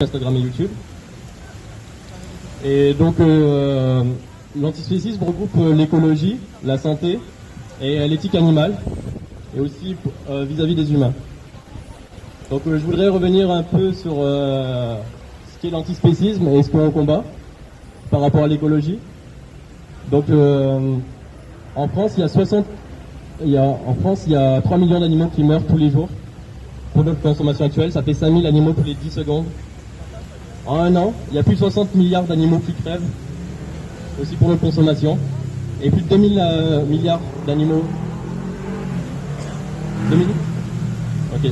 Instagram et YouTube. Et donc l'antispécisme regroupe l'écologie, la santé et l'éthique animale, et aussi vis-à-vis des humains. Donc je voudrais revenir un peu sur ce qu'est l'antispécisme et ce qu'on combat par rapport à l'écologie. Donc en France, il y a 3 millions d'animaux qui meurent tous les jours pour notre consommation actuelle. Ça fait 5000 animaux tous les 10 secondes. En un an, il y a plus de 60 milliards d'animaux qui crèvent, aussi pour notre consommation. Et plus de 2000 milliards d'animaux. 2000 Ok.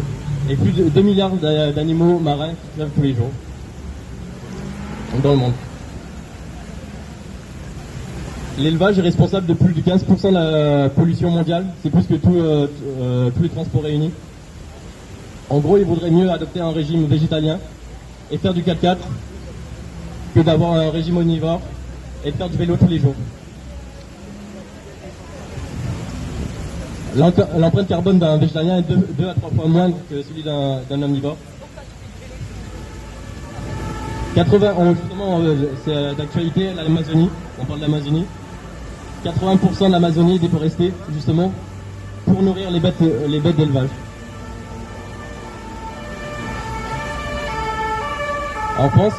Et plus de 2 milliards d'animaux marins qui crèvent tous les jours dans le monde. L'élevage est responsable de plus de 15% de la pollution mondiale. C'est plus que tous les transports réunis. En gros, il vaudrait mieux adopter un régime végétalien et faire du 4x4 que d'avoir un régime omnivore et de faire du vélo tous les jours. L'empreinte carbone d'un végétalien est 2 à 3 fois moindre que celui d'un omnivore. Justement, c'est d'actualité, l'Amazonie, on parle de l'Amazonie. 80% de l'Amazonie est déforestée, justement, pour nourrir les bêtes d'élevage. En France,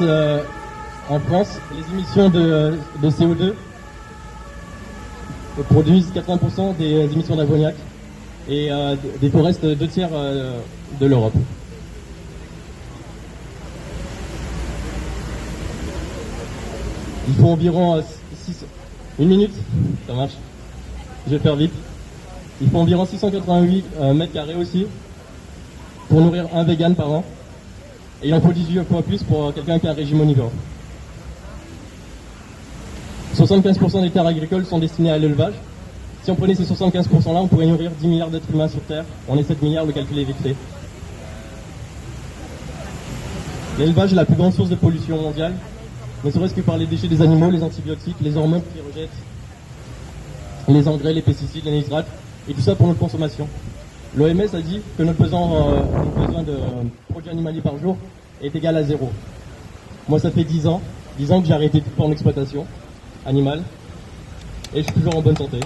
les émissions de CO2 produisent 80% des émissions d'ammoniac et déforestent 2 tiers de l'Europe. Il faut environ 1 minute, ça marche, je vais faire vite. Il faut environ 688 mètres carrés aussi pour nourrir un vegan par an. Et il en faut 18 fois plus pour quelqu'un qui a un régime omnivore. 75% des terres agricoles sont destinées à l'élevage. Si on prenait ces 75% là, on pourrait nourrir 10 milliards d'êtres humains sur Terre. On est 7 milliards, le calcul est vite fait. L'élevage est la plus grande source de pollution mondiale, ne serait-ce que par les déchets des animaux, les antibiotiques, les hormones qu'ils rejettent, les engrais, les pesticides, les nitrates, et tout ça pour notre consommation. L'OMS a dit que notre besoin de produits animaliers par jour est égal à 0. Moi, ça fait 10 ans que j'ai arrêté toute forme d'exploitation animale, et je suis toujours en bonne santé.